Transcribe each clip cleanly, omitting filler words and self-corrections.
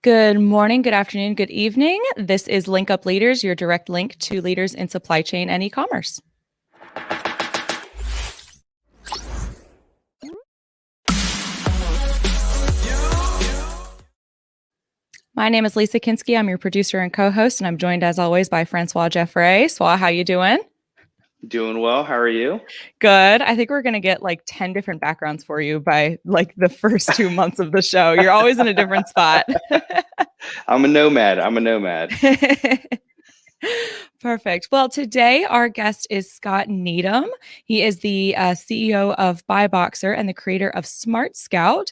Good morning, good afternoon, good evening. This is Link Up Leaders, your direct link to leaders in supply chain and e-commerce. My name is Lisa Kinski. I'm your producer and co-host, and I'm joined as always by Francois Jeffrey. Swa, how you doing? Doing well. How are you? Good. I think we're going to get like 10 different backgrounds for you by like the first 2 months of the show. You're always in a different spot. I'm a nomad. Perfect. Well, today our guest is Scott Needham. He is the CEO of BuyBoxer and the creator of SmartScout.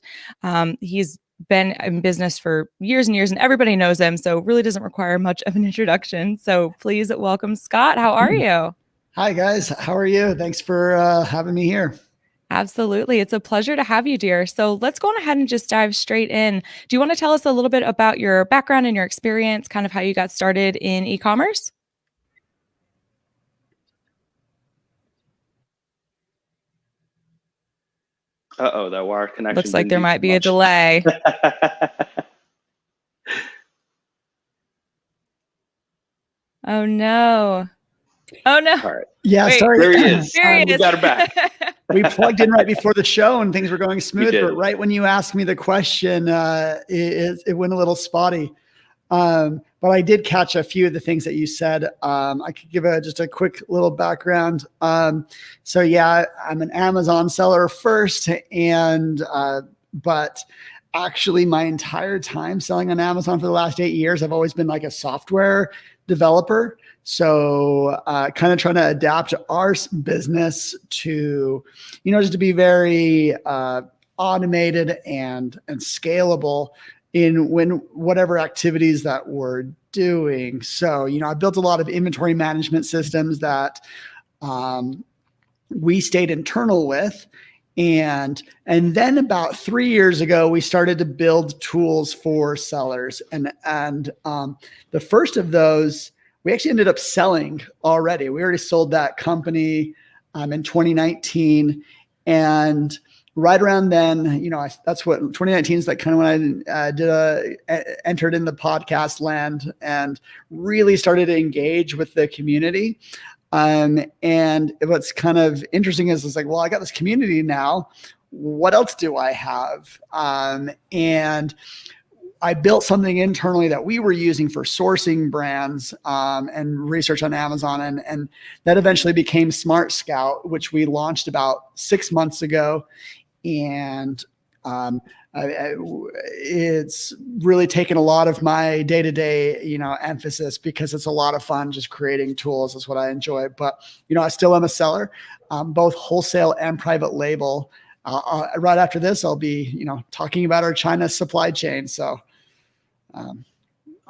He's been in business for years and years, and everybody knows him, so really doesn't require much of an introduction. So please welcome Scott. How are you? Hi, guys. How are you? Thanks for having me here. Absolutely. It's a pleasure to have you, dear. So let's go on ahead and just dive straight in. Do you want to tell us a little bit about your background and your experience, kind of how you got started in e-commerce? Uh-oh, that wire connection. Looks like there might be a delay. Oh, no. Oh, no. All right. Yeah, Wait, sorry. There he is. There he We is. got her back. We plugged in right before the show and things were going smooth, did. but right when you asked me the question, it went a little spotty. But I did catch a few of the things that you said. I could give just a quick little background. So yeah, I'm an Amazon seller first, and but actually my entire time selling on Amazon for the last 8 years, I've always been like a software developer. So kind of trying to adapt our business to, just to be very automated and scalable in whatever activities that we're doing. So, I built a lot of inventory management systems that we stayed internal with. And then about 3 years ago, we started to build tools for sellers. And the first of those, we actually ended up selling already. We already sold that company in 2019. And right around then, that's what 2019 is, like kind of when I entered in the podcast land and really started to engage with the community. And what's kind of interesting is it's like, well, I got this community now. What else do I have? And I built something internally that we were using for sourcing brands and research on Amazon. And that eventually became SmartScout, which we launched about 6 months ago. And it's really taken a lot of my day-to-day, emphasis, because it's a lot of fun just creating tools. Is what I enjoy. But, I still am a seller, both wholesale and private label. Right after this, I'll be, talking about our China supply chain. So,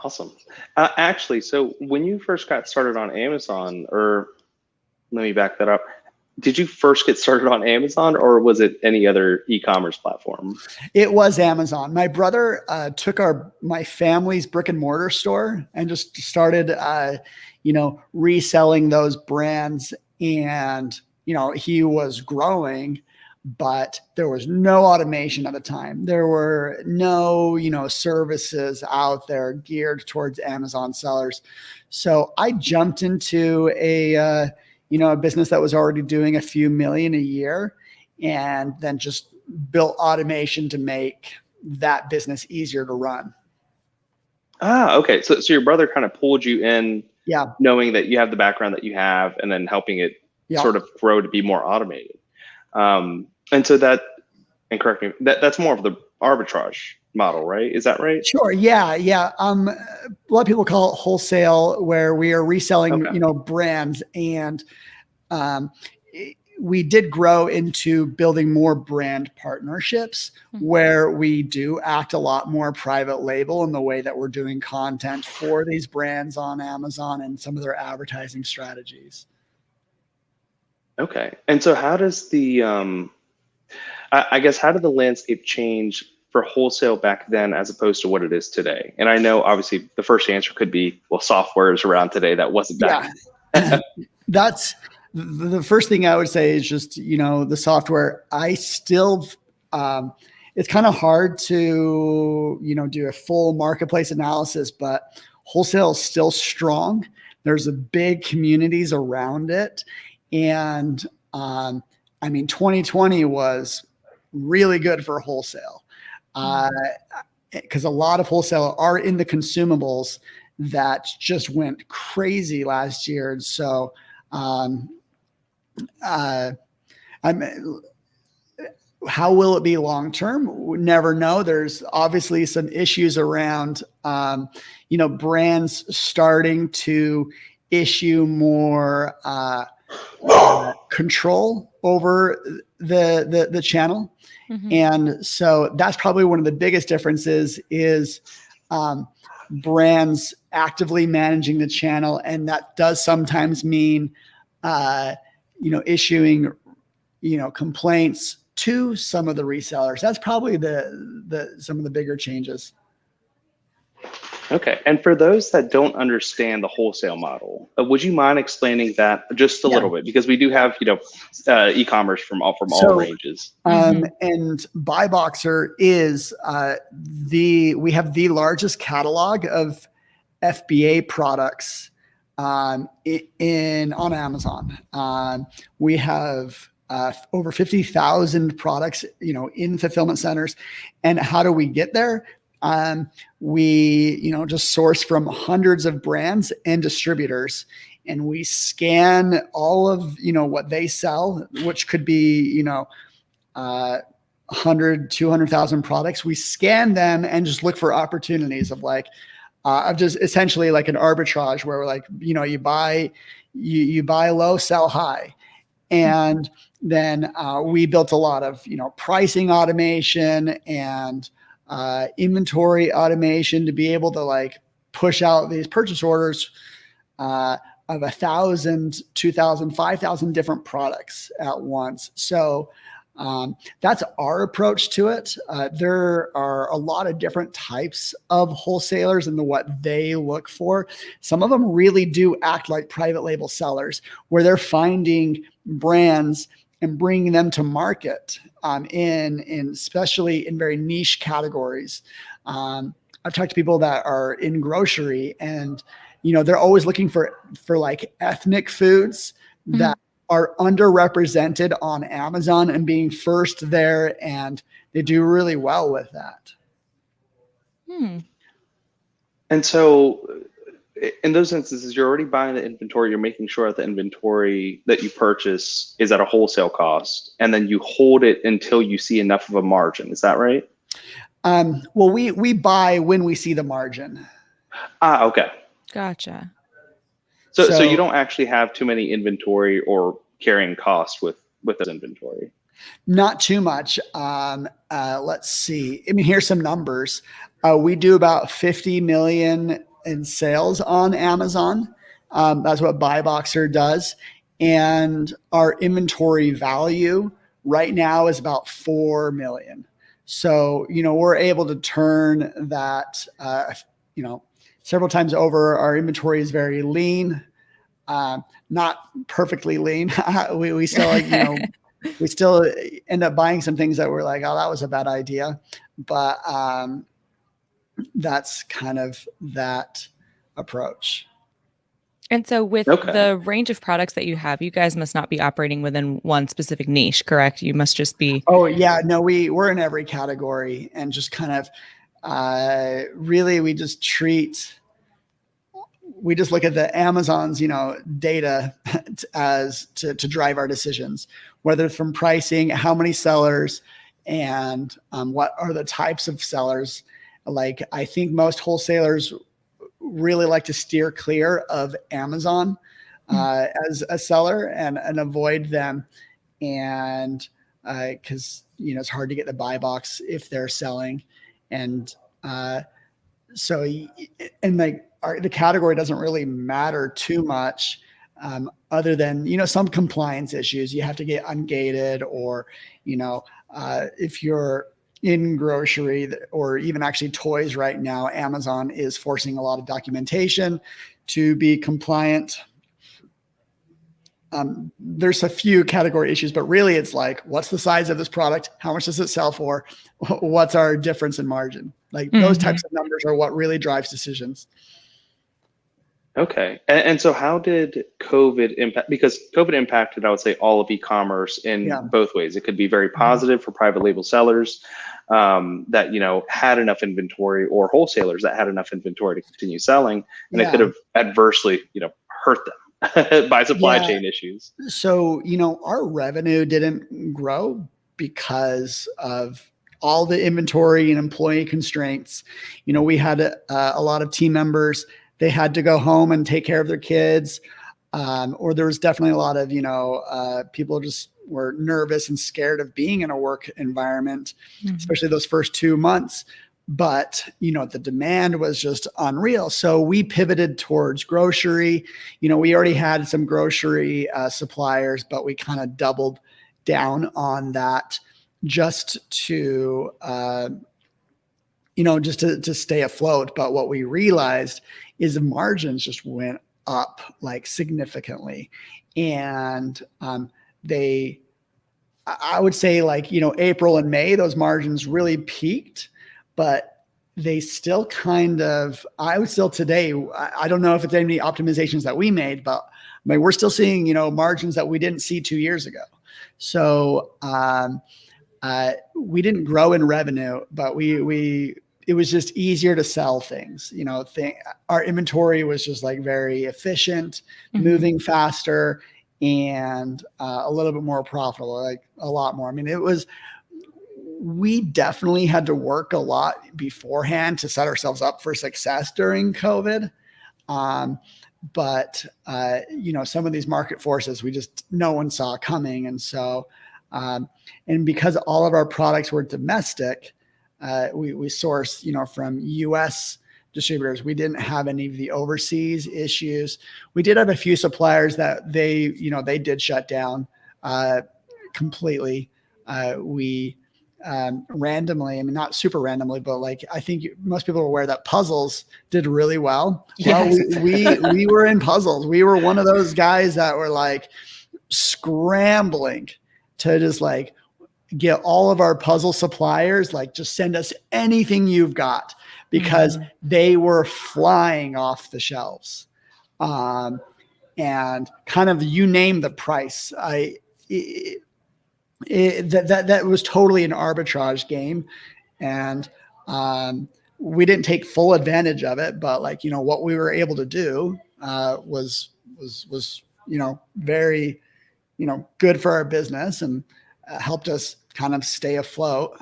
Awesome. Actually, so when you first got started on Amazon, or let me back that up. Did you first get started on Amazon, or was it any other e-commerce platform? It was Amazon. My brother took my family's brick and mortar store and just started, reselling those brands. And, he was growing, but there was no automation at the time. There were no, services out there geared towards Amazon sellers. So I jumped into a business that was already doing a few million a year, and then just built automation to make that business easier to run. Okay. So your brother kind of pulled you in, Yeah. knowing that you have the background that you have, and then helping it sort of grow to be more automated. And so and correct me, that's more of the arbitrage model, right? Is that right? Sure. Yeah. Yeah. A lot of people call it wholesale, where we are reselling, brands, and we did grow into building more brand partnerships where we do act a lot more private label in the way that we're doing content for these brands on Amazon and some of their advertising strategies. Okay. And so how does I guess, how did the landscape change for wholesale back then as opposed to what it is today? And I know obviously the first answer could be, well, software is around today. That wasn't back then. That's the first thing I would say is just, the software. I still, it's kind of hard to, do a full marketplace analysis, but wholesale is still strong. There's a big communities around it. And 2020 was really good for wholesale because a lot of wholesale are in the consumables that just went crazy last year. And so how will it be long term? We never know. There's obviously some issues around, brands starting to issue more control over the channel. Mm-hmm. And so that's probably one of the biggest differences is brands actively managing the channel. And that does sometimes mean, issuing, complaints to some of the resellers. That's probably some of the bigger changes. Okay. And for those that don't understand the wholesale model, would you mind explaining that just a little bit? Because we do have, e-commerce from all ranges. And BuyBoxer is we have the largest catalog of FBA products on Amazon. We have over 50,000 products, in fulfillment centers. And how do we get there? We, just source from hundreds of brands and distributors, and we scan all of, what they sell, which could be, 100, 200,000 products. We scan them and just look for opportunities of just essentially like an arbitrage where we're like, you buy low, sell high. And then we built a lot of, pricing automation and inventory automation to be able to push out these purchase orders of 1,000, 2,000, 5,000 different products at once. So that's our approach to it. There are a lot of different types of wholesalers and what they look for. Some of them really do act like private label sellers, where they're finding brands and bringing them to market in especially in very niche categories. I've talked to people that are in grocery, and they're always looking for ethnic foods that are underrepresented on Amazon and being first there, and they do really well with that. And so in those instances, you're already buying the inventory, you're making sure that the inventory that you purchase is at a wholesale cost, and then you hold it until you see enough of a margin. Is that right? Well, we buy when we see the margin. Okay. Gotcha. So you don't actually have too many inventory or carrying costs with this inventory? Not too much. Let's see. Here's some numbers. We do about 50 million in sales on Amazon. That's what BuyBoxer does. And our inventory value right now is about 4 million. So, we're able to turn that, several times over. Our inventory is very lean, not perfectly lean. We still, we still end up buying some things that we're like, oh, that was a bad idea. But that's kind of that approach. And so with the range of products that you have, you guys must not be operating within one specific niche, correct? You must just be. Oh, yeah. No, we're in every category, and just kind of really we just look at the Amazon's, data as to drive our decisions, whether from pricing, how many sellers, and what are the types of sellers. I think most wholesalers really like to steer clear of Amazon as a seller and avoid them. And because, it's hard to get the buy box if they're selling. And the category doesn't really matter too much other than, some compliance issues. You have to get ungated, or, if you're in grocery or even actually toys right now, Amazon is forcing a lot of documentation to be compliant. there's a few category issues, but really it's like, what's the size of this product? How much does it sell for? What's our difference in margin? Like those types of numbers are what really drives decisions. Okay. And so how did COVID impact, because COVID impacted, I would say, all of e-commerce in both ways. It could be very positive for private label sellers that, you know, had enough inventory, or wholesalers that had enough inventory to continue selling, and it could have adversely, you know, hurt them by supply chain issues. So, you know, our revenue didn't grow because of all the inventory and employee constraints. You know, we had a lot of team members, they had to go home and take care of their kids. Or there was definitely a lot of, you know, people just were nervous and scared of being in a work environment, especially those first 2 months. But, you know, the demand was just unreal. So we pivoted towards grocery. You know, we already had some grocery suppliers, but we kind of doubled down on that just to, you know, just to stay afloat. But what we realized is the margins just went up like significantly. And I would say, like, you know, April and May, those margins really peaked, but they still kind of, I would still today, I don't know if it's any optimizations that we made, but I mean, we're still seeing, you know, margins that we didn't see 2 years ago. So we didn't grow in revenue, but it was just easier to sell things. You know, our inventory was just like very efficient, moving faster, and a little bit more profitable, like a lot more. I mean, we definitely had to work a lot beforehand to set ourselves up for success during COVID. But you know, some of these market forces, no one saw coming. And so, and because all of our products were domestic, we source, you know, from US distributors. We didn't have any of the overseas issues. We did have a few suppliers that they did shut down completely. We randomly, I mean, not super randomly, but like, I think most people are aware that puzzles did really well. Yes. Well, we were in puzzles. We were one of those guys that were like scrambling to just like get all of our puzzle suppliers, like, just send us anything you've got, because they were flying off the shelves. And kind of, you name the price. That was totally an arbitrage game. And we didn't take full advantage of it, but, like, you know, what we were able to do was, you know, very, you know, good for our business, and helped us kind of stay afloat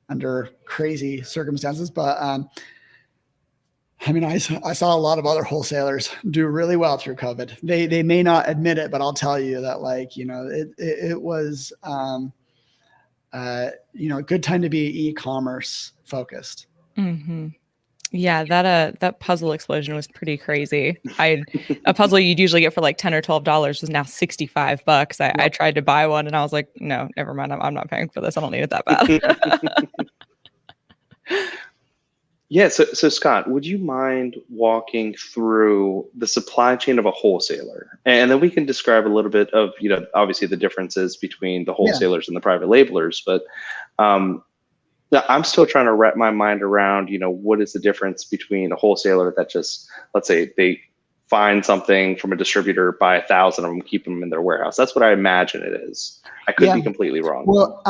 under crazy circumstances. But I mean, I saw a lot of other wholesalers do really well through COVID. They may not admit it, but I'll tell you that, like, you know, it was you know, a good time to be e-commerce focused. Yeah, that puzzle explosion was pretty crazy. A puzzle you'd usually get for like $10 or $12 was now $65. I tried to buy one and I was like, no, never mind. I'm not paying for this. I don't need it that bad. Yeah. So Scott, would you mind walking through the supply chain of a wholesaler? And then we can describe a little bit of, you know, obviously the differences between the wholesalers and the private labelers, but I'm still trying to wrap my mind around, you know, what is the difference between a wholesaler that just, let's say they find something from a distributor, buy 1,000 of them, keep them in their warehouse. That's what I imagine it is. I could be completely wrong. Well,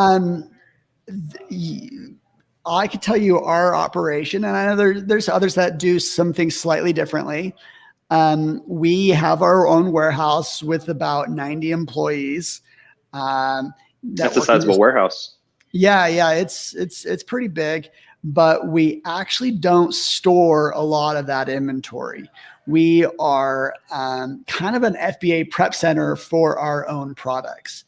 I could tell you our operation, and I know there's others that do some things slightly differently. We have our own warehouse with about 90 employees. That's a sizable warehouse. Yeah, it's pretty big, but we actually don't store a lot of that inventory. We are kind of an FBA prep center for our own products.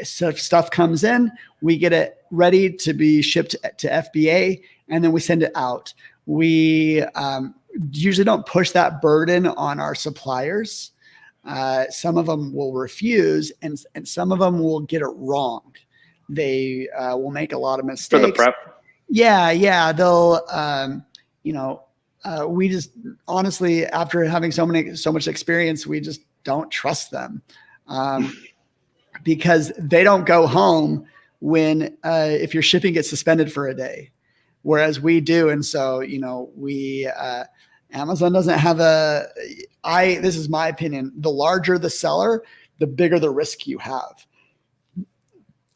So if stuff comes in, we get it ready to be shipped to FBA, and then we send it out. We usually don't push that burden on our suppliers. Some of them will refuse, and some of them will get it wrong. They will make a lot of mistakes. For the prep? Yeah. They'll, you know, we just honestly, after having so much experience, we just don't trust them. because they don't go home when if your shipping gets suspended for a day, whereas we do. And so, Amazon doesn't have this is my opinion, the larger the seller, the bigger the risk you have.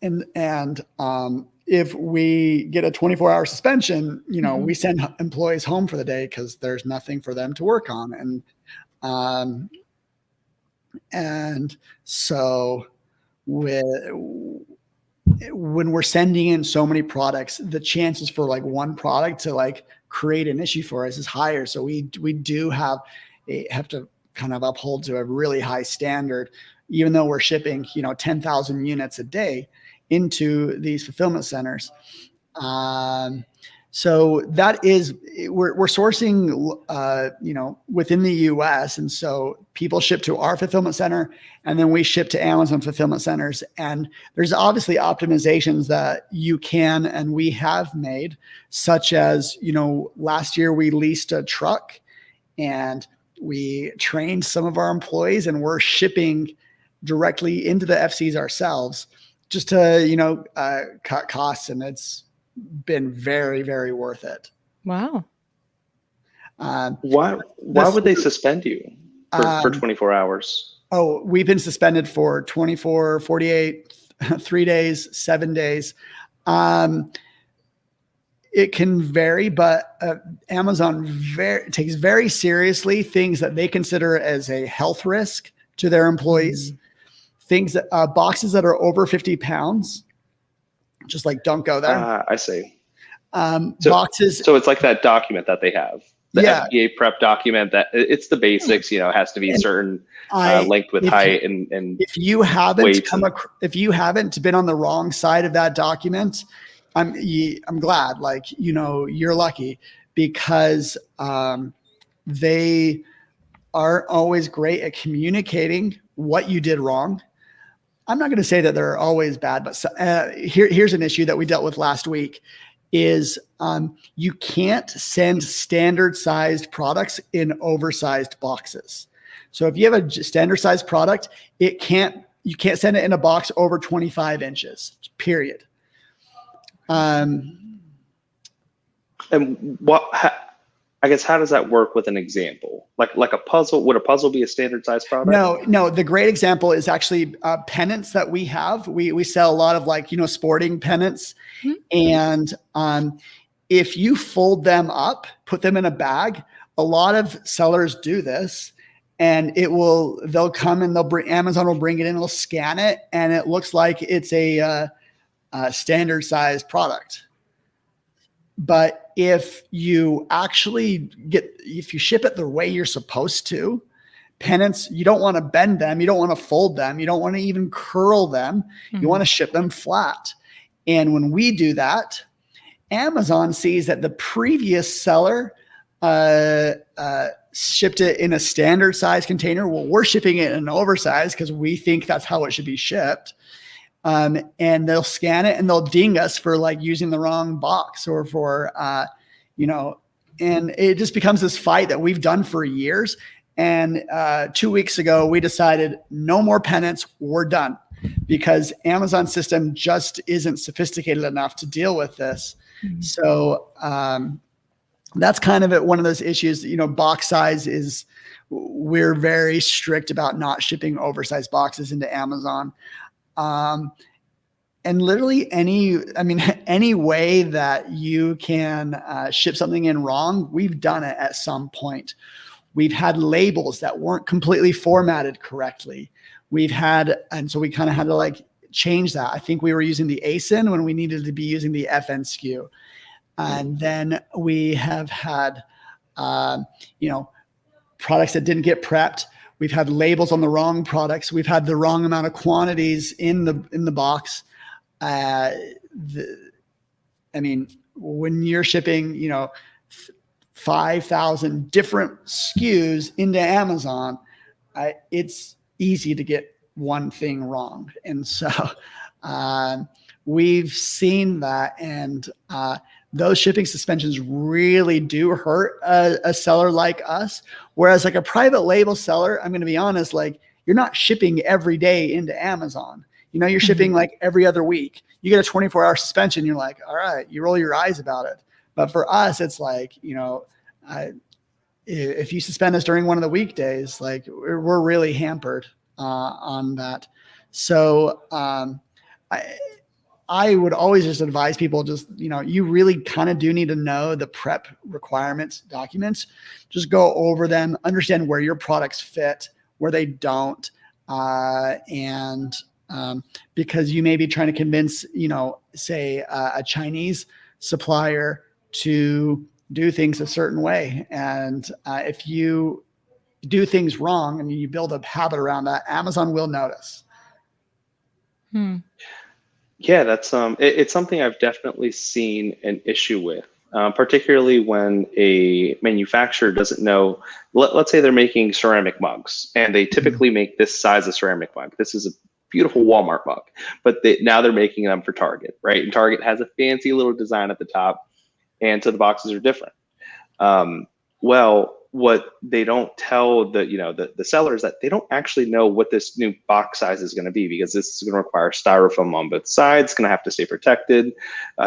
And if we get a 24-hour suspension, we send employees home for the day because there's nothing for them to work on. And so when we're sending in so many products, the chances for like one product to like create an issue for us is higher. So we do have to kind of uphold to a really high standard, even though we're shipping, 10,000 units a day into these fulfillment centers. So that is, we're sourcing, within the US. And so people ship to our fulfillment center and then we ship to Amazon fulfillment centers. And there's obviously optimizations that you can, and we have made, such as, last year we leased a truck and we trained some of our employees and we're shipping directly into the FCs ourselves just to, cut costs. And it's been very, very worth it. Wow. Why would they suspend you for 24 hours? Oh, we've been suspended for 24, 48, 3 days, 7 days. It can vary, but Amazon takes very seriously things that they consider as a health risk to their employees. Things that boxes that are over 50 pounds, just like don't go there. I see. Boxes. So it's like that document that they have, the FBA Prep Document. That it's the basics. It has to be certain length with height and if you haven't if you haven't been on the wrong side of that document, I'm glad. Like you're lucky because they aren't always great at communicating what you did wrong. I'm not going to say that they're always bad, but here's an issue that we dealt with last week is you can't send standard sized products in oversized boxes. So if you have a standard sized product, you can't send it in a box over 25 inches, period. And I guess, how does that work with an example? Like a puzzle? Would a puzzle be a standard size product? No. The great example is actually pennants that we have. We sell a lot of sporting pennants. And if you fold them up, put them in a bag, a lot of sellers do this, and they'll come and Amazon will bring it in, they'll scan it, and it looks like it's a standard size product. But if you actually if you ship it the way you're supposed to, pennants, you don't want to bend them. You don't want to fold them. You don't want to even curl them. You want to ship them flat. And when we do that, Amazon sees that the previous seller shipped it in a standard size container. Well, we're shipping it in an oversized because we think that's how it should be shipped. And they'll scan it and they'll ding us for using the wrong box or for, and it just becomes this fight that we've done for years. And 2 weeks ago, we decided no more pennants, we're done, because Amazon's system just isn't sophisticated enough to deal with this. So that's kind of one of those issues. Box size we're very strict about not shipping oversized boxes into Amazon. And literally any way that you can ship something in wrong, we've done it at some point. We've had labels that weren't completely formatted correctly. And so we kind of had to change that. I think we were using the ASIN when we needed to be using the FN SKU. And then we have had, products that didn't get prepped. We've had labels on the wrong products. We've had the wrong amount of quantities in the box. When you're shipping, 5,000 different SKUs into Amazon, it's easy to get one thing wrong. And so we've seen that, and those shipping suspensions really do hurt a seller like us. Whereas a private label seller, I'm going to be honest, you're not shipping every day into Amazon. You're shipping like every other week. You get a 24-hour suspension. You're like, all right, you roll your eyes about it. But for us, it's like, if you suspend us during one of the weekdays, like we're really hampered on that. So I would always just advise people, you really kind of do need to know the prep requirements documents. Just go over them, understand where your products fit, where they don't. Because you may be trying to convince, say a Chinese supplier to do things a certain way. And if you do things wrong and you build a habit around that, Amazon will notice. Yeah, that's it's something I've definitely seen an issue with, particularly when a manufacturer doesn't know. Let's say they're making ceramic mugs, and they typically make this size of ceramic mug. This is a beautiful Walmart mug, but now they're making them for Target, right? And Target has a fancy little design at the top, and so the boxes are different. Well, what they don't tell the sellers that they don't actually know what this new box size is going to be, because this is going to require styrofoam on both sides. It's going to have to stay protected.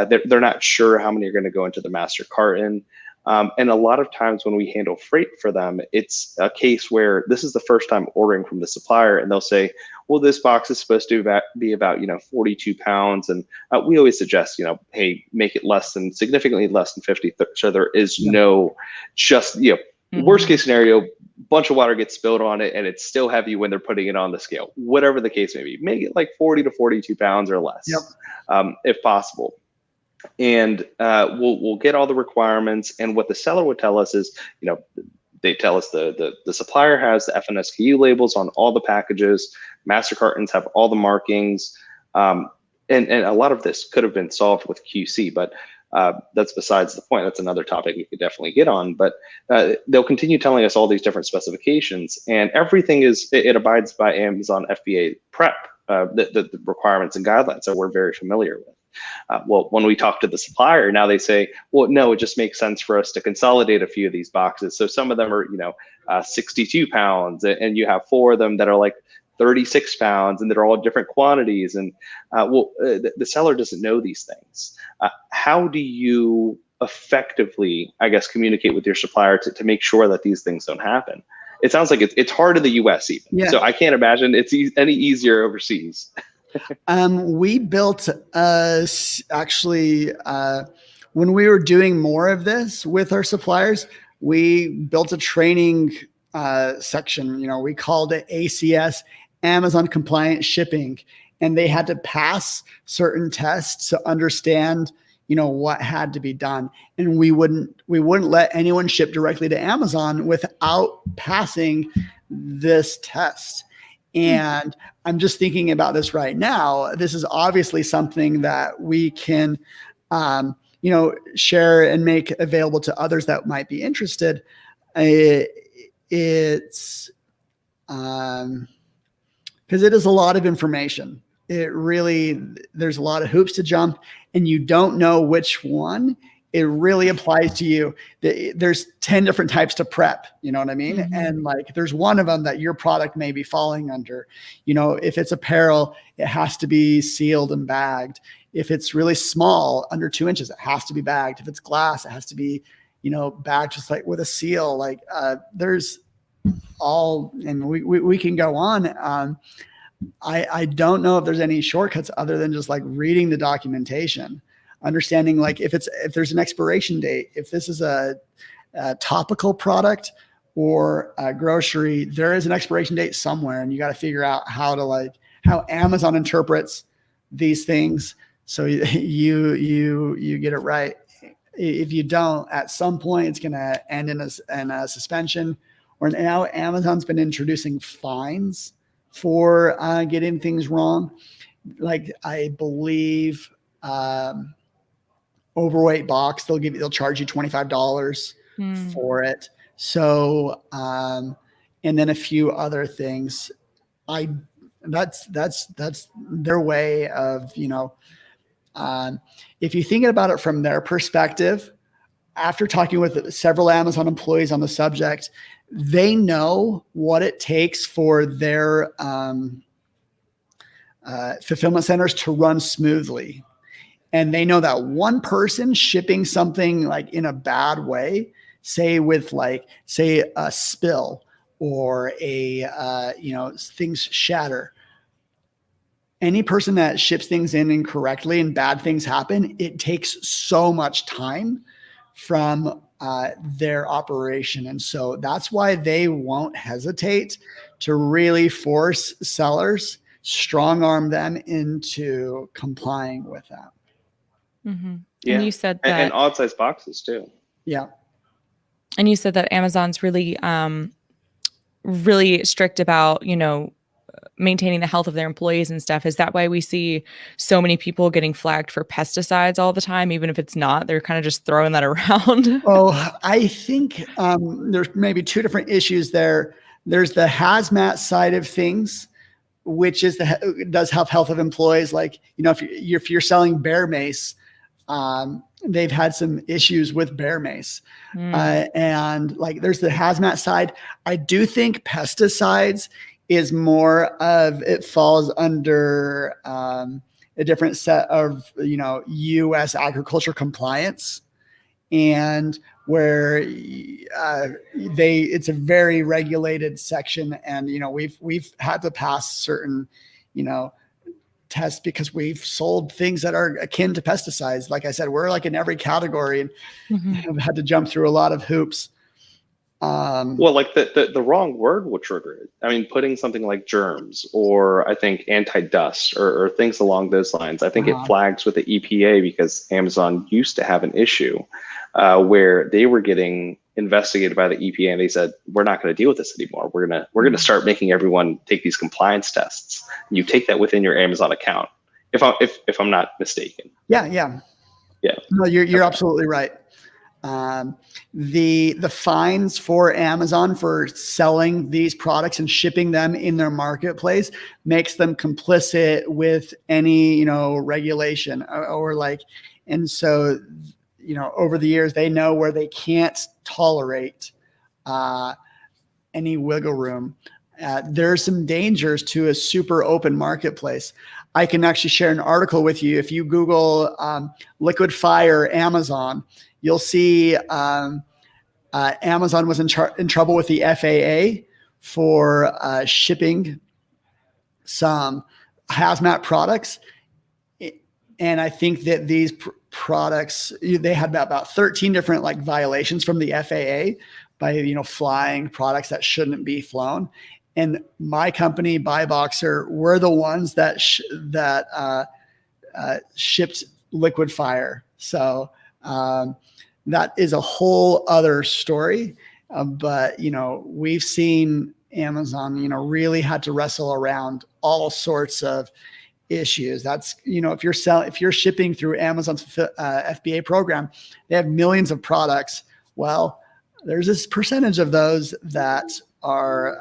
They're not sure how many are going to go into the master carton. And a lot of times when we handle freight for them, it's a case where this is the first time ordering from the supplier, and they'll say, well, this box is supposed to be about 42 pounds. And we always suggest, hey, make it significantly less than 50. So there is no worst case scenario, bunch of water gets spilled on it and it's still heavy when they're putting it on the scale. Whatever the case may be, make it like 40 to 42 pounds or less, if possible. And we'll get all the requirements. And what the seller would tell us is, they tell us the supplier has the FNSKU labels on all the packages. Master cartons have all the markings. And a lot of this could have been solved with QC, but that's besides the point. That's another topic we could definitely get on. But they'll continue telling us all these different specifications, and everything it abides by Amazon FBA Prep, the requirements and guidelines that we're very familiar with. Well, when we talk to the supplier, now they say, well, no, it just makes sense for us to consolidate a few of these boxes. So some of them are, 62 pounds, and you have 4 of them that are like 36 pounds, and they're all different quantities. And the seller doesn't know these things. How do you effectively, I guess, communicate with your supplier to make sure that these things don't happen? It sounds like it's hard in the US even. Yeah. So I can't imagine it's any easier overseas. We built when we were doing more of this with our suppliers, we built a training section. We called it ACS, Amazon Compliant Shipping, and they had to pass certain tests to understand what had to be done. And we wouldn't let anyone ship directly to Amazon without passing this test. And I'm just thinking about this right now. This is obviously something that we can, share and make available to others that might be interested. It's because it is a lot of information. There's a lot of hoops to jump, and you don't know which one it really applies to you. There's 10 different types to prep, you know what I mean? Mm-hmm. And like, there's one of them that your product may be falling under. If it's apparel, it has to be sealed and bagged. If it's really small, under 2 inches, it has to be bagged. If it's glass, it has to be, bagged just like with a seal. Like there's all, and we can go on. I don't know if there's any shortcuts other than just like reading the documentation. Understanding like if there's an expiration date, if this is a topical product or a grocery, there is an expiration date somewhere, and you got to figure out how Amazon interprets these things so you get it right. If you don't, at some point it's going to end in a suspension. Or now Amazon's been introducing fines for getting things wrong. Like I believe. Overweight box, they'll charge you $25 for it. So, and then a few other things. That's their way of, if you think about it from their perspective, after talking with several Amazon employees on the subject, they know what it takes for their fulfillment centers to run smoothly. And they know that one person shipping something like in a bad way, say with say a spill or things shatter. Any person that ships things in incorrectly and bad things happen, it takes so much time from their operation. And so that's why they won't hesitate to really force sellers, strong arm them into complying with that. Mm-hmm. Yeah. And you said that, and odd size boxes too. Yeah. And you said that Amazon's really, really strict about, maintaining the health of their employees and stuff. Is that why we see so many people getting flagged for pesticides all the time, even if it's not? They're kind of just throwing that around. Oh, I think there's maybe two different issues there. There's the hazmat side of things, which is does have health of employees. Like, if you're selling bear mace, they've had some issues with bear mace. And there's the hazmat side. I do think pesticides is more of, it falls under a different set of, U.S. agriculture compliance, and where it's a very regulated section. And, we've had to pass certain, tests because we've sold things that are akin to pesticides. Like I said, we're like in every category and have had to jump through a lot of hoops. Well, like the wrong word will trigger it. I mean, putting something like germs, or I think anti-dust, or things along those lines. I think it flags with the EPA, because Amazon used to have an issue where they were getting investigated by the EPA, and they said, we're not going to deal with this anymore. We're gonna start making everyone take these compliance tests. You take that within your Amazon account, if I'm not mistaken. Yeah. No, you're absolutely right. The fines for Amazon for selling these products and shipping them in their marketplace makes them complicit with any, regulation and so, over the years, they know where they can't tolerate any wiggle room. There's some dangers to a super open marketplace. I can actually share an article with you. If you Google liquid fire Amazon, you'll see Amazon was in trouble with the FAA for shipping some hazmat products. And I think that these products, they had about 13 different violations from the FAA by, flying products that shouldn't be flown. And my company, BuyBoxer, we're the ones that shipped liquid fire. So that is a whole other story. But, we've seen Amazon, really had to wrestle around all sorts of issues. That's, if you're shipping through Amazon's FBA program, they have millions of products. Well, there's this percentage of those that are,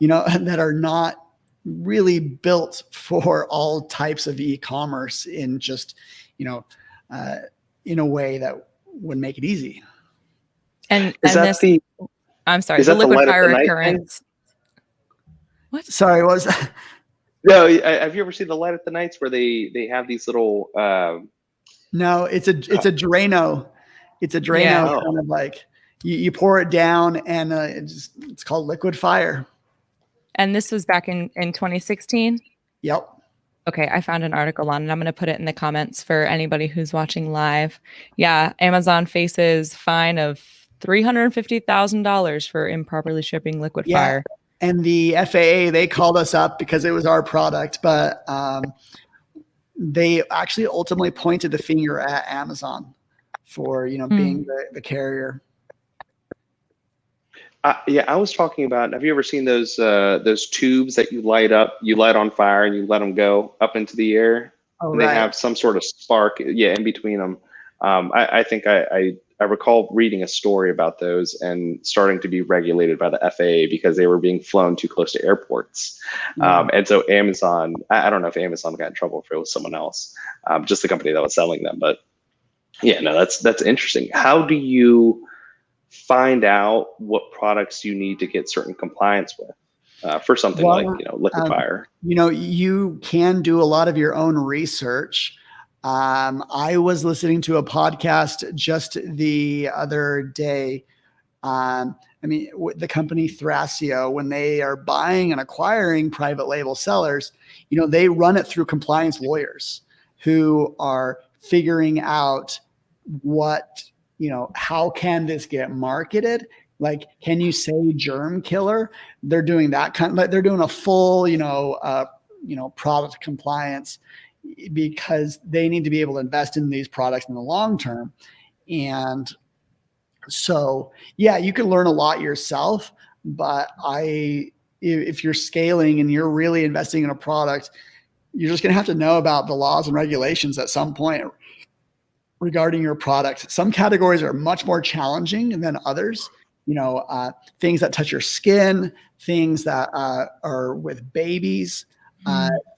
that are not really built for all types of e-commerce in just, in a way that would make it easy. And I'm sorry, is the that the liquid light of fire the night occurrence. What? Sorry, what was that? No, have you ever seen the light at the nights where they have these little? No, it's a Drano. It's a Drano kind of you pour it down, and it's called liquid fire. And this was back in 2016? Yep. Okay, I found an article on it. I'm going to put it in the comments for anybody who's watching live. Yeah, Amazon faces fine of $350,000 for improperly shipping liquid fire. And the FAA, they called us up because it was our product, but they actually ultimately pointed the finger at Amazon for, being the carrier. I was talking about, have you ever seen those tubes that you light on fire and you let them go up into the air? Oh, They have some sort of spark, in between them. I think I recall reading a story about those and starting to be regulated by the FAA because they were being flown too close to airports. And so Amazon, I don't know if Amazon got in trouble if it was someone else, just the company that was selling them. But yeah, no, that's interesting. How do you find out what products you need to get certain compliance with for something like, liquefier? You can do a lot of your own research. I was listening to a podcast just the other day. The company Thrasio, when they are buying and acquiring private label sellers, they run it through compliance lawyers who are figuring out how can this get marketed? Like, can you say germ killer? They're doing that they're doing a full, product compliance, because they need to be able to invest in these products in the long term. And so, yeah, you can learn a lot yourself, but if you're scaling and you're really investing in a product, you're just going to have to know about the laws and regulations at some point regarding your product. Some categories are much more challenging than others. Things that touch your skin, things that are with babies,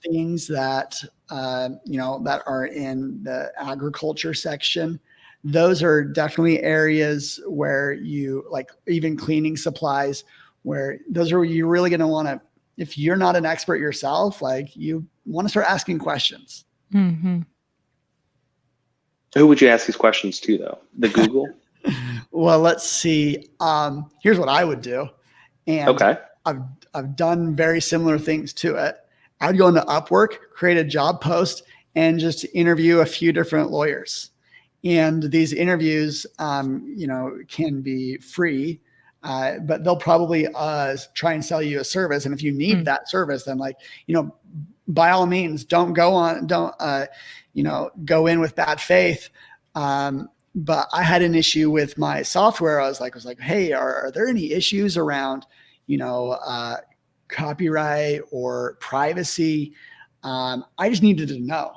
things that that are in the agriculture section. Those are definitely areas where you, like, even cleaning supplies, where those are where you're really going to want to, if you're not an expert yourself, like, you want to start asking questions. Mm-hmm. Who would you ask these questions to, though? The Google? Well, let's see. Here's what I would do. And okay. I've done very similar things to it. I'd go into Upwork, create a job post, and just interview a few different lawyers. And these interviews, can be free, but they'll probably try and sell you a service. And if you need that service, then, by all means, don't go in with bad faith. But I had an issue with my software. I was like, hey, are there any issues around, copyright or privacy? I just needed to know.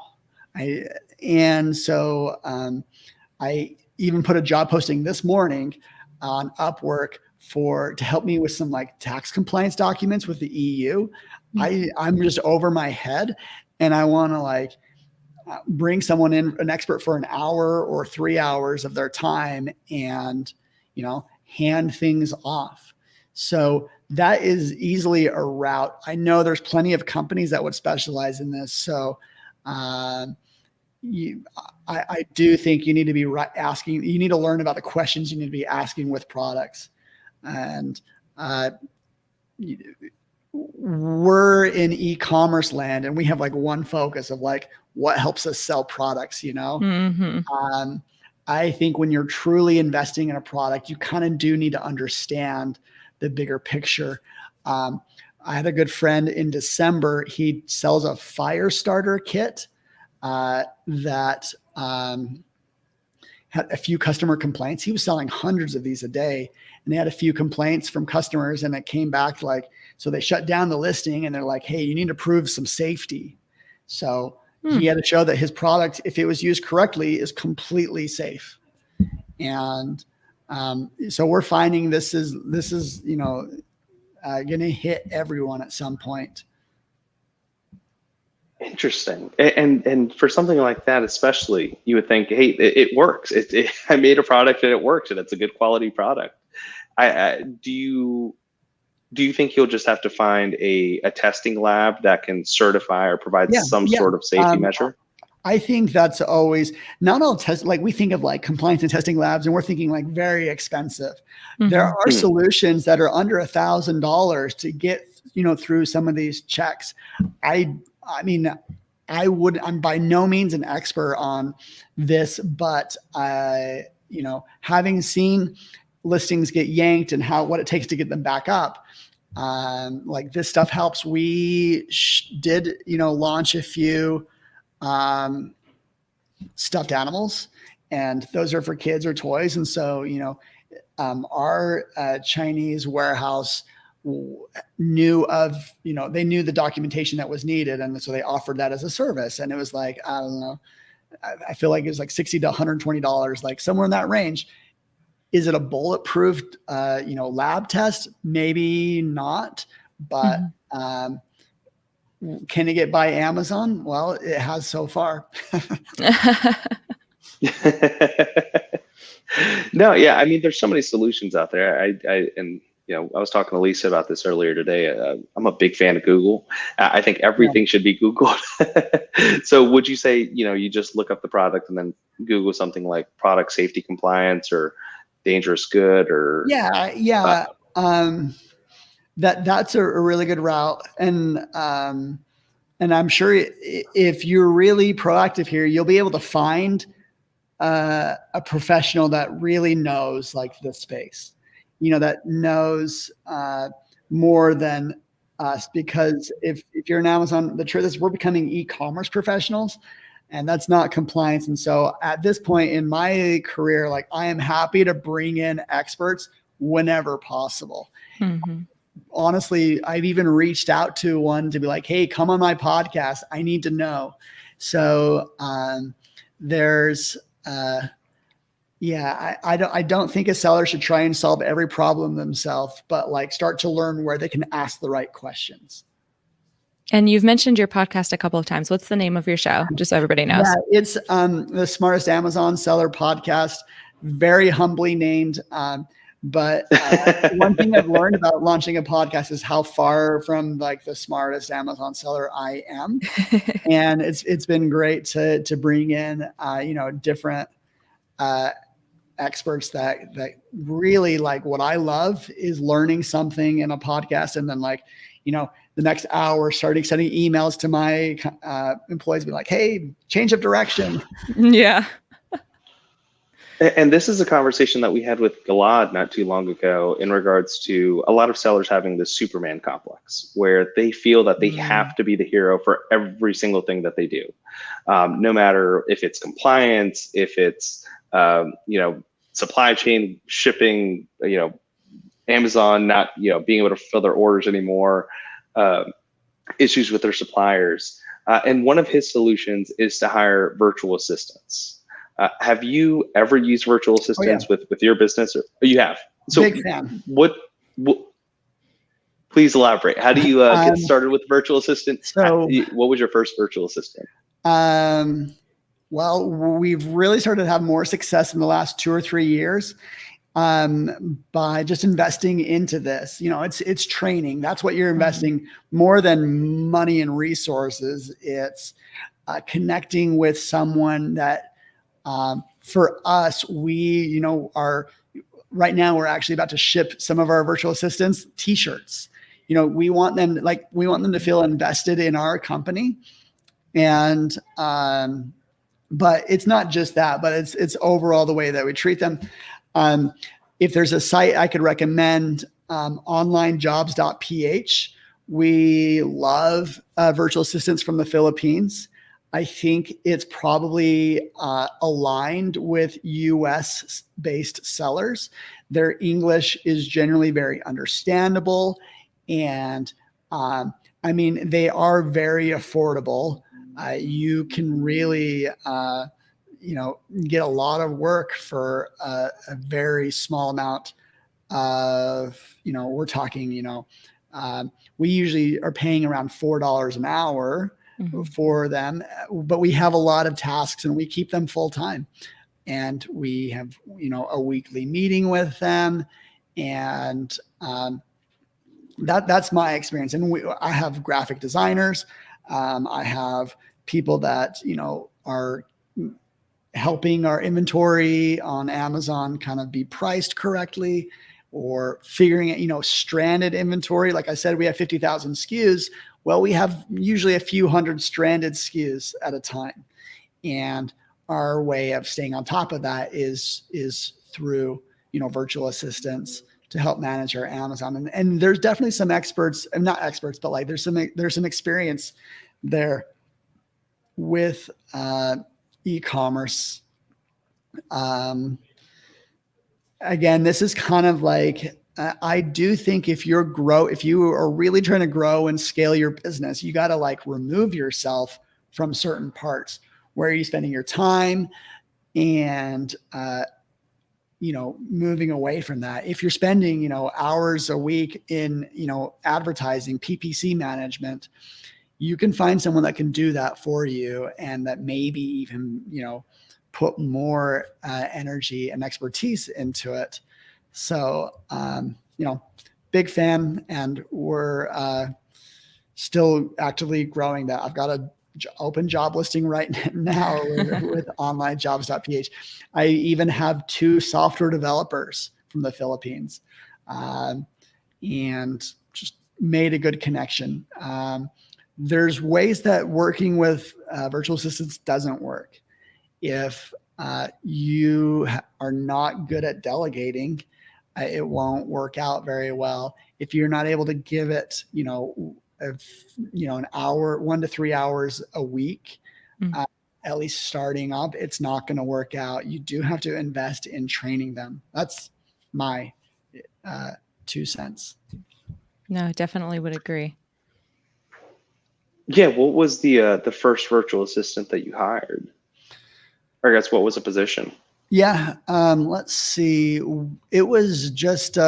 I even put a job posting this morning on Upwork to help me with some tax compliance documents with the EU. I'm just over my head, and I want to bring someone in, an expert, for an hour or 3 hours of their time, and hand things off. So that is easily a route. I know there's plenty of companies that would specialize in this. So I do think you need to be asking. You need to learn about the questions you need to be asking with products. And we're in e-commerce land, and we have one focus of what helps us sell products. Mm-hmm. I think when you're truly investing in a product, you kind of do need to understand the bigger picture. I had a good friend in December. He sells a fire starter kit that had a few customer complaints. He was selling hundreds of these a day, and they had a few complaints from customers, and it came back so they shut down the listing, and they're like, hey, you need to prove some safety. So he had to show that his product, if it was used correctly, is completely safe. And so we're finding this is going to hit everyone at some point. Interesting. And for something like that, especially, you would think, hey, it works. I made a product and it works, and it's a good quality product. Do you think you'll just have to find a testing lab that can certify or provide some sort of safety measure? I think that's always, not all tests, we think of compliance and testing labs, and we're thinking very expensive. Mm-hmm. There are solutions that are under $1,000 to get, through some of these checks. I'm by no means an expert on this, but having seen listings get yanked and what it takes to get them back up, this stuff helps. We did, launch a few stuffed animals, and those are for kids or toys. And so, our Chinese warehouse knew they knew the documentation that was needed. And so they offered that as a service. And it was I don't know, I feel like it was $60 to $120, somewhere in that range. Is it a bulletproof, lab test? Maybe not, but can it get by Amazon? Well, it has so far. No, yeah, I mean, there's so many solutions out there. I was talking to Lisa about this earlier today. I'm a big fan of Google. I think Yeah. everything should be Googled. So would you say, you just look up the product and then Google something like product safety compliance or dangerous good or, Yeah. That's a really good route. And I'm sure if you're really proactive here, you'll be able to find a professional that really knows like the space, that knows more than us. Because if you're an Amazon, the truth is we're becoming e-commerce professionals, and that's not compliance. And so at this point in my career, like I am happy to bring in experts whenever possible. Mm-hmm. Honestly, I've even reached out to one to be like, hey, come on my podcast. I need to know. So there's I don't think a seller should try and solve every problem themselves, but like start to learn where they can ask the right questions. And you've mentioned your podcast a couple of times. What's the name of your show? Just so everybody knows. Yeah, it's the Smartest Amazon Seller Podcast, very humbly named. But one thing I've learned about launching a podcast is how far from like the smartest Amazon seller I am. And it's been great to bring in, different experts that really like what I love is learning something in a podcast. And then the next hour starting sending emails to my employees, be like, hey, change of direction. Yeah. And this is a conversation that we had with Gilad not too long ago in regards to a lot of sellers having this Superman complex where they feel that they have to be the hero for every single thing that they do. No matter if it's compliance, if it's, supply chain, shipping, Amazon not, being able to fulfill their orders anymore, issues with their suppliers. And one of his solutions is to hire virtual assistants. Have you ever used virtual assistants with your business? Or you have? So big fan. What? Please elaborate. How do you get started with virtual assistants? So, what was your first virtual assistant? Well, we've really started to have more success in the last 2 or 3 years by just investing into this. It's training. That's what you're investing more than money and resources. It's connecting with someone that. For us, we, right now we're actually about to ship some of our virtual assistants t-shirts. We want them to feel invested in our company. And, but it's not just that, but it's overall the way that we treat them. If there's a site I could recommend, onlinejobs.ph, we love virtual assistants from the Philippines. I think it's probably aligned with US based sellers. Their English is generally very understandable. And they are very affordable. You can really, get a lot of work for a very small amount of, we're talking, we usually are paying around $4 an hour for them, but we have a lot of tasks and we keep them full time, and we have, a weekly meeting with them. And that's my experience. And I have graphic designers. I have people that, are helping our inventory on Amazon kind of be priced correctly, or figuring it, stranded inventory. Like I said, we have 50,000 SKUs. Well, we have usually a few hundred stranded SKUs at a time. And our way of staying on top of that is through, virtual assistants to help manage our Amazon. And there's definitely some experts, not experts, but like there's some experience there with e-commerce. Again, this is kind of like, I do think if you are really trying to grow and scale your business, you got to like remove yourself from certain parts. Where are you spending your time? And, moving away from that. If you're spending, hours a week in, advertising, PPC management, you can find someone that can do that for you, and that maybe even, put more energy and expertise into it. So, big fan, and we're still actively growing that. I've got a open job listing right now with onlinejobs.ph. I even have 2 software developers from the Philippines, and just made a good connection. There's ways that working with virtual assistants doesn't work. If you are not good at delegating, it won't work out very well. If you're not able to give it, an hour, 1 to 3 hours a week, at least starting up, it's not going to work out. You do have to invest in training them. That's my 2 cents. No, definitely would agree. Yeah. What was the first virtual assistant that you hired? Or I guess what was the position? Yeah. Let's see. It was just, it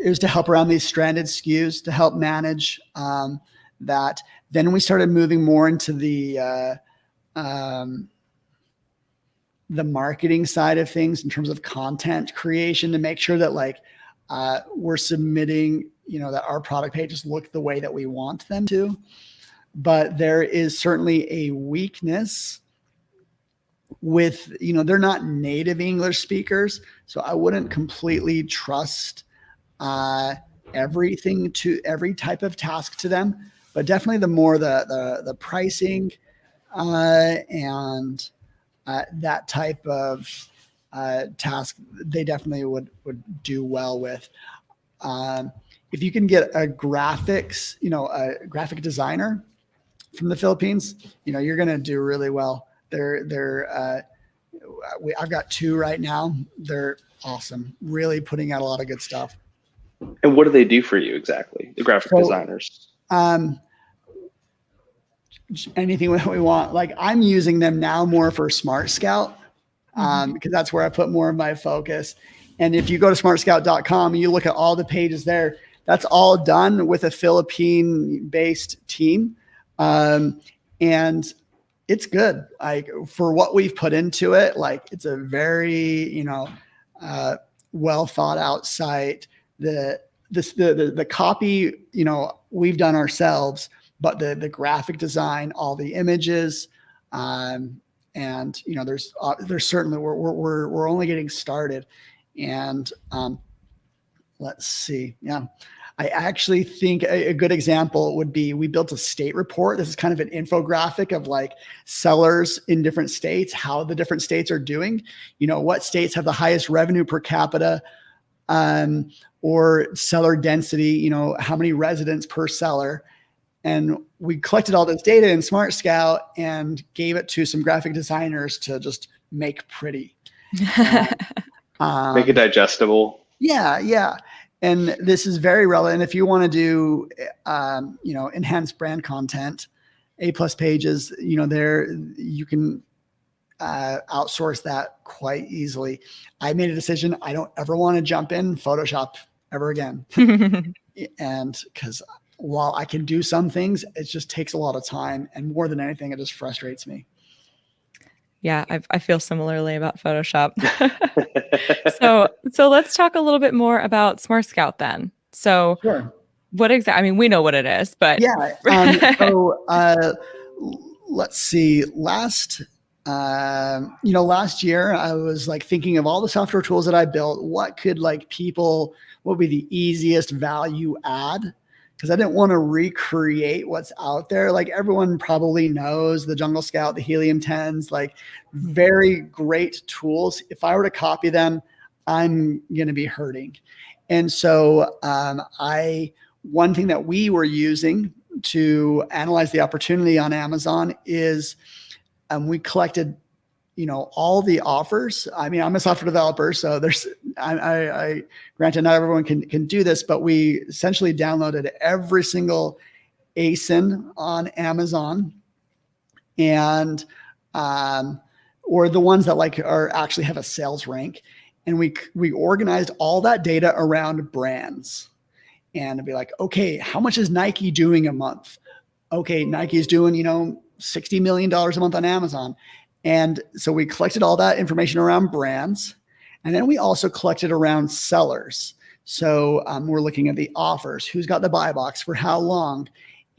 was to help around these stranded SKUs, to help manage that. Then we started moving more into the marketing side of things in terms of content creation, to make sure that we're submitting, that our product pages look the way that we want them to. But there is certainly a weakness with, they're not native English speakers. So I wouldn't completely trust every type of task to them, but definitely the more the pricing and that type of task, they definitely would do well with. If you can get a graphic designer from the Philippines, you're going to do really well. I've got 2 right now. They're awesome, really putting out a lot of good stuff. And what do they do for you exactly, the graphic designers? Anything that we want. I'm using them now more for SmartScout, because that's where I put more of my focus. And if you go to smartscout.com and you look at all the pages there, that's all done with a Philippine-based team. And it's good. For what we've put into it, it's a very, well thought out site. The copy, we've done ourselves, but the graphic design, all the images, and there's certainly, we're only getting started. And let's see. Yeah. I actually think a good example would be, we built a state report. This is kind of an infographic of sellers in different states, how the different states are doing, what states have the highest revenue per capita, or seller density, how many residents per seller. And we collected all this data in SmartScout and gave it to some graphic designers to just make pretty. Make it digestible. Yeah. And this is very relevant if you want to do, enhanced brand content, A+ pages, there you can outsource that quite easily. I made a decision. I don't ever want to jump in Photoshop ever again. And because while I can do some things, it just takes a lot of time. And more than anything, it just frustrates me. Yeah, I feel similarly about Photoshop. So let's talk a little bit more about SmartScout then. So Sure. What exactly? I mean, we know what it is, but yeah. Let's see. Last year I was thinking of all the software tools that I built. What would be the easiest value add? Because I didn't want to recreate what's out there. Everyone probably knows the Jungle Scout, the Helium 10s, very great tools. If I were to copy them, I'm going to be hurting. And so one thing that we were using to analyze the opportunity on Amazon is we collected all the offers. I mean, I'm a software developer, so I granted not everyone can do this, but we essentially downloaded every single ASIN on Amazon, and or the ones that are actually have a sales rank, and we organized all that data around brands, and it'd be okay, how much is Nike doing a month? Okay, Nike's doing $60 million a month on Amazon. And so we collected all that information around brands. And then we also collected around sellers. So we're looking at the offers, who's got the buy box for how long.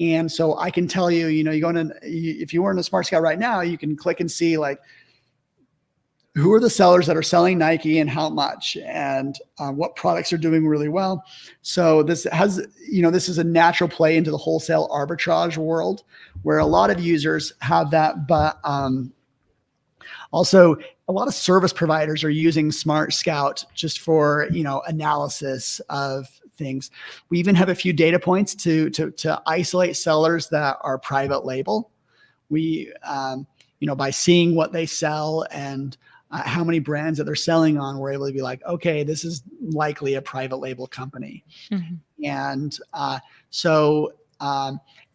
And so I can tell you, you go in, if you were in the SmartScout right now, you can click and see like, who are the sellers that are selling Nike and how much, and what products are doing really well. So this has, this is a natural play into the wholesale arbitrage world where a lot of users have that, but also a lot of service providers are using SmartScout just for, analysis of things. We even have a few data points to isolate sellers that are private label. We, by seeing what they sell and how many brands that they're selling on, we're able to be like, okay, this is likely a private label company. Mm-hmm. And so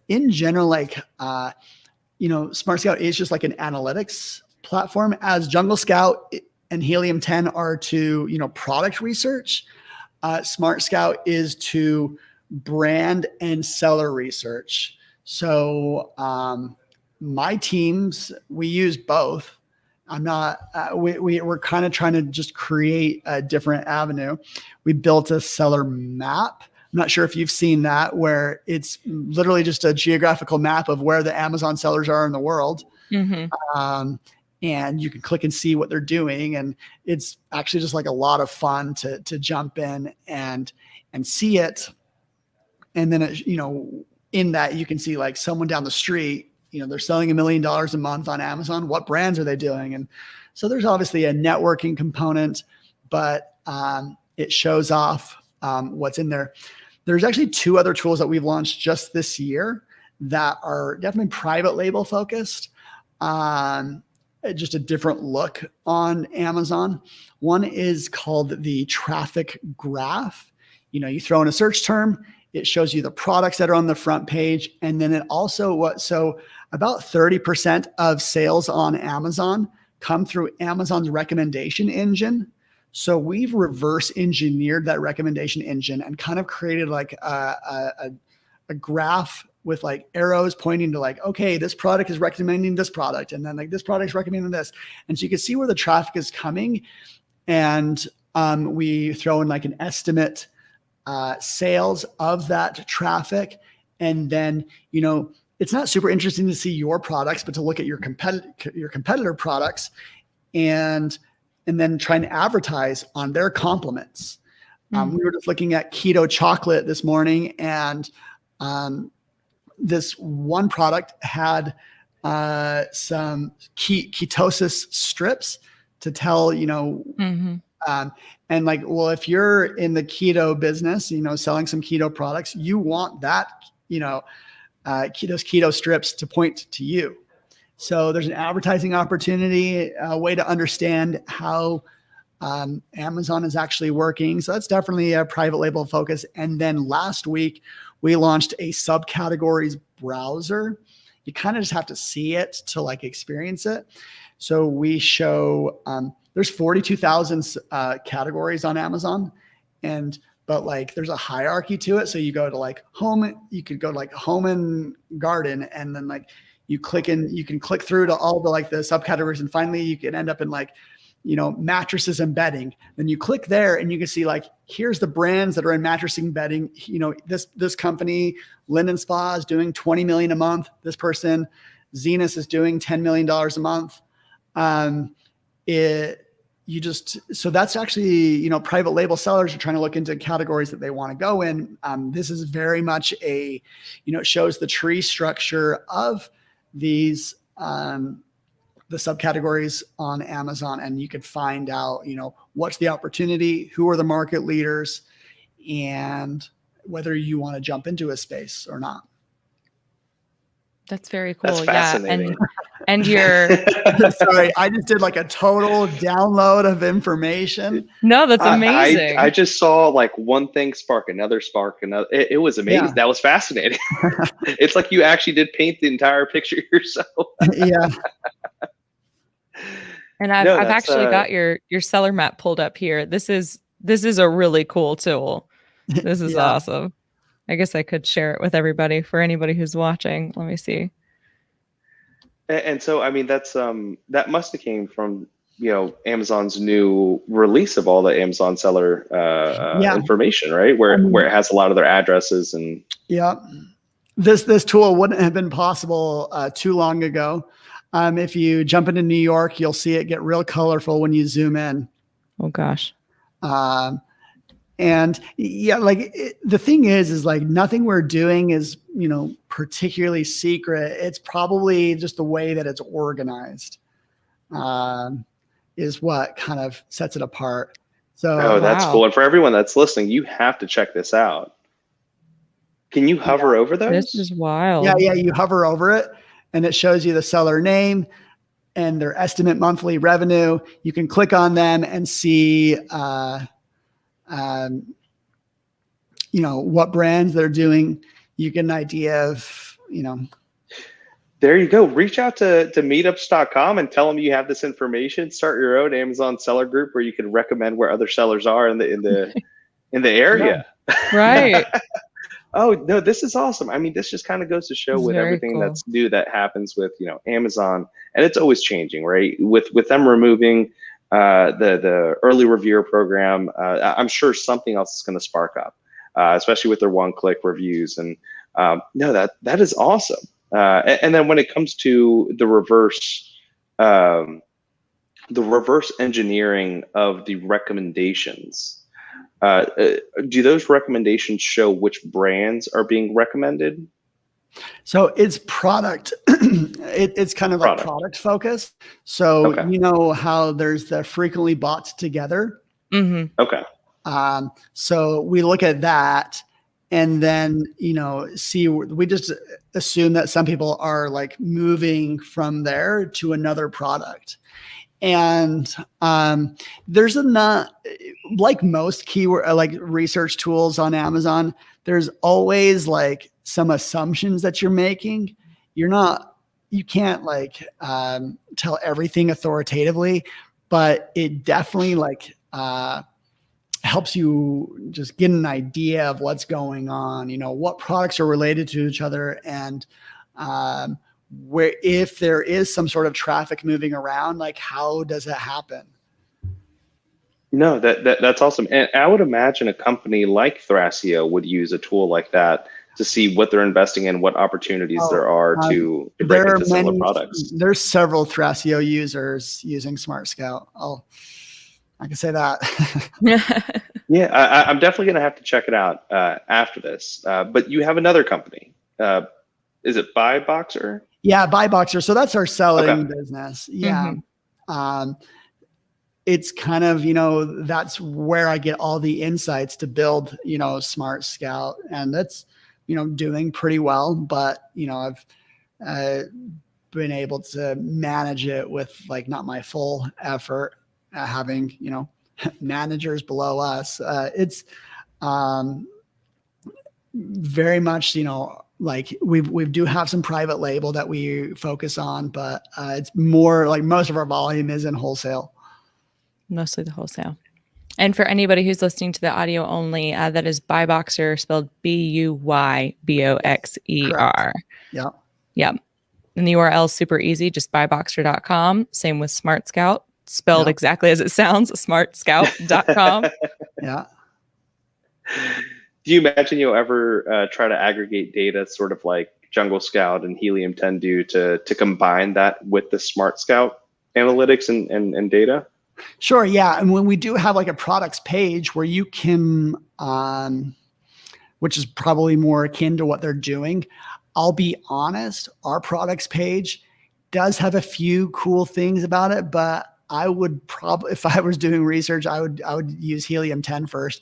in general, SmartScout is just like an analytics platform, as Jungle Scout and Helium 10 are to, product research. SmartScout is to brand and seller research. So my teams, we use both. I'm not, we're kind of trying to just create a different avenue. We built a seller map. I'm not sure if you've seen that, where it's literally just a geographical map of where the Amazon sellers are in the world. Mm-hmm. And you can click and see what they're doing. And it's actually just like a lot of fun to jump in and see it. And then, in that you can see like someone down the street, they're selling $1 million a month on Amazon. What brands are they doing? And so there's obviously a networking component, but it shows off what's in there. There's actually 2 other tools that we've launched just this year that are definitely private label focused. Just a different look on Amazon. One is called the traffic graph. You throw in a search term, it shows you the products that are on the front page. And then it also so about 30% of sales on Amazon come through Amazon's recommendation engine. So we've reverse engineered that recommendation engine and kind of created like a graph with like arrows pointing to like, okay, this product is recommending this product. And then like this product is recommending this. And so you can see where the traffic is coming. And we throw in like an estimate sales of that traffic. And then, it's not super interesting to see your products, but to look at your competitor products and then try and advertise on their complements. Mm-hmm. We were just looking at keto chocolate this morning, and this one product had some ketosis strips to tell, mm-hmm. And like, well, if you're in the keto business, selling some keto products, you want that, those keto strips to point to you. So there's an advertising opportunity, a way to understand how Amazon is actually working. So that's definitely a private label focus. And then last week, we launched a subcategories browser. You kind of just have to see it to like experience it. So we show, there's 42,000 categories on Amazon, but like there's a hierarchy to it. So you go to like home, you could go to like home and garden, and then like you can click through to all the like the subcategories, and finally you can end up in like, mattresses and bedding. Then you click there and you can see like, here's the brands that are in mattressing bedding. This company, Linden Spa, is doing 20 million a month. This person, Zenus, is doing $10 million a month. So that's actually, private label sellers are trying to look into categories that they want to go in. This is very much it shows the tree structure of these, the subcategories on Amazon, and you could find out, what's the opportunity, who are the market leaders, and whether you want to jump into a space or not. That's very cool. That's fascinating. Yeah. And you're sorry, I just did like a total download of information. No, that's amazing. I just saw like one thing spark another. It was amazing. Yeah. That was fascinating. It's like you actually did paint the entire picture yourself. Yeah. And I've actually got your seller map pulled up here. This is a really cool tool. This is awesome. I guess I could share it with everybody, for anybody who's watching. Let me see. And so, I mean, that's that must have came from, Amazon's new release of all the Amazon seller Yeah. information, right? I Where mean, it has a lot of their addresses and. yeah. This tool wouldn't have been possible too long ago. If you jump into New York, you'll see it get real colorful when you zoom in. Oh gosh. And yeah, the thing is like nothing we're doing is, particularly secret. It's probably just the way that it's organized is what kind of sets it apart. So, Oh, that's Wow. cool. And for everyone that's listening, you have to check this out. Can you hover over This those? is wild. yeah, you hover over it and it shows you the seller name and their estimate monthly revenue. You can click on them and see, what brands they're doing. You get an idea of, There you go. Reach out to meetups.com and tell them you have this information. Start your own Amazon seller group where you can recommend where other sellers are in the area. Right. Oh no, this is awesome. I mean, this just kind of goes to show It's with very everything cool. that's new that happens with Amazon, and it's always changing, right? With them removing the early reviewer program, I'm sure something else is going to spark up, especially with their one-click reviews. And no, that is awesome. And then when it comes to the reverse engineering of the recommendations. Do those recommendations show which brands are being recommended? So it's product. It's kind of like product focused. So Okay. you know how there's the frequently bought together. Mm-hmm. Okay. So we look at that and then, see, we just assume that some people are like moving from there to another product. And there's like most keyword like research tools on Amazon, there's always like some assumptions that you're making. You can't tell everything authoritatively, but it definitely helps you just get an idea of what's going on, what products are related to each other, and where if there is some sort of traffic moving around, like how does that happen? No, that's awesome. And I would imagine a company like Thrasio would use a tool like that to see what they're investing in, what opportunities there are to break into similar products. There's several Thrasio users using SmartScout. I can say that. Yeah, I'm definitely going to have to check it out after this. But you have another company. Is it BuyBoxer? Yeah, BuyBoxer. So that's our selling business. Yeah. Mm-hmm. It's kind of, that's where I get all the insights to build, SmartScout. And that's, doing pretty well. But, I've been able to manage it with not my full effort, having, managers below us. It's very much, we do have some private label that we focus on, but it's more like most of our volume is in wholesale. Mostly the wholesale. And for anybody who's listening to the audio only, that is BuyBoxer, spelled BUYBOXER. Yeah. Yep. And the URL is super easy, just buyboxer.com. Same with SmartScout, spelled exactly as it sounds, smartscout.com. Yeah. Do you imagine you'll ever try to aggregate data sort of like Jungle Scout and Helium 10 do to combine that with the SmartScout analytics and data? Sure. Yeah. And when we do have a products page where you can, which is probably more akin to what they're doing, I'll be honest, our products page does have a few cool things about it, but I would probably, if I was doing research, I would use Helium 10 first.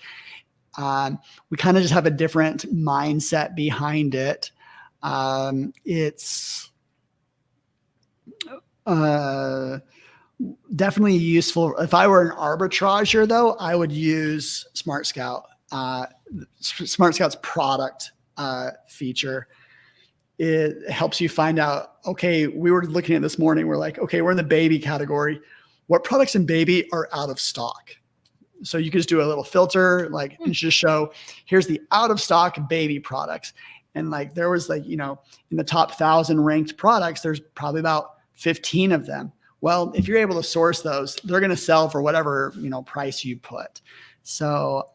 We kind of just have a different mindset behind it. It's definitely useful. If I were an arbitrager, though, I would use SmartScout. SmartScout's product feature. It helps you find out, okay, we were looking at this morning. We're like, okay, we're in the baby category. What products in baby are out of stock? So you can just do a little filter, and just show, here's the out of stock baby products. And there was in the top 1,000 ranked products, there's probably about 15 of them. Well, if you're able to source those, they're going to sell for whatever, price you put. So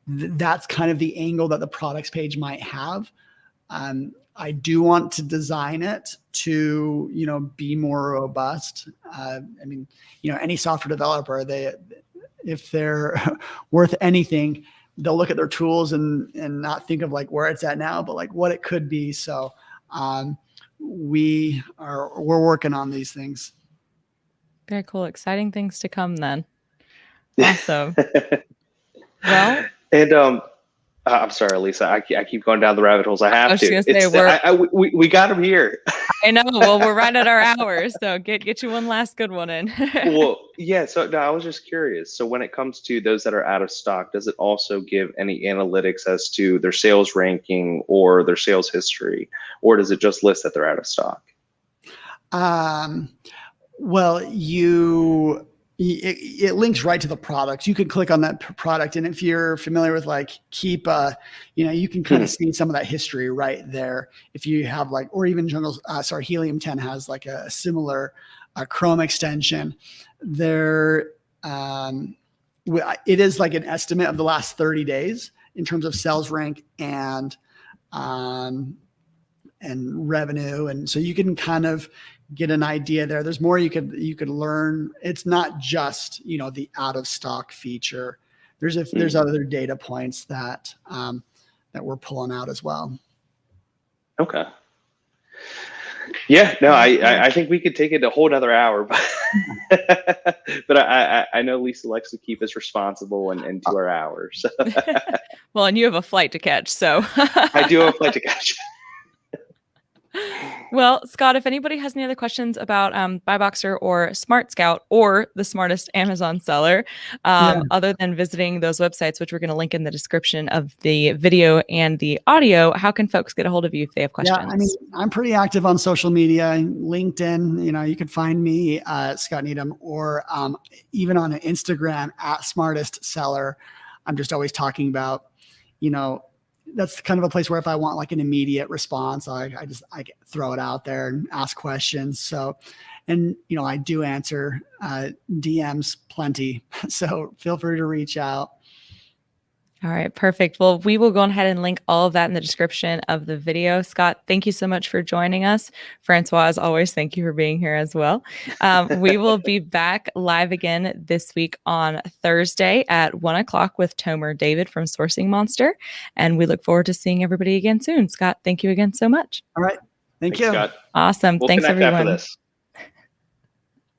that's kind of the angle that the products page might have. I do want to design it to, be more robust. Any software developer, if they're worth anything, they'll look at their tools and not think of like where it's at now, but like what it could be. So we're working on these things. Very cool. Exciting things to come then. Awesome. Well, and I'm sorry, Lisa. I keep going down the rabbit holes. I have to. We got them here. I know. Well, we're right at our hours, so get you one last good one in. Well, yeah. So no, I was just curious. So when it comes to those that are out of stock, does it also give any analytics as to their sales ranking or their sales history, or does it just list that they're out of stock? Well, it links right to the product. You could click on that product. And if you're familiar with like Keepa, you can kind of see some of that history right there. If you have or even Helium 10 has like a similar Chrome extension there. It is like an estimate of the last 30 days in terms of sales rank and revenue. And so you can kind of get an idea there. There's more you could learn. It's not just, the out of stock feature. There's other data points that we're pulling out as well. Okay. Yeah, no, I think we could take it a whole nother hour, but I know Lisa likes to keep us responsible and to our hours. Well, and you have a flight to catch, so. I do have a flight to catch. Well, Scott, if anybody has any other questions about BuyBoxer or SmartScout or the smartest Amazon seller, other than visiting those websites, which we're going to link in the description of the video and the audio, how can folks get a hold of you if they have questions? Yeah, I'm pretty active on social media, LinkedIn. You can find me Scott Needham, or even on Instagram at smartest seller. I'm just always talking about, that's kind of a place where if I want like an immediate response, I throw it out there and ask questions. So, and I do answer DMs plenty. So feel free to reach out. All right, perfect. Well, we will go ahead and link all of that in the description of the video. Scott, thank you so much for joining us. Francois, as always, thank you for being here as well. We will be back live again this week on Thursday at 1:00 with Tomer David from Sourcing Monster. And we look forward to seeing everybody again soon. Scott, thank you again so much. All right. Thanks, you. Scott. Awesome. We'll Thanks, connect everyone. After this.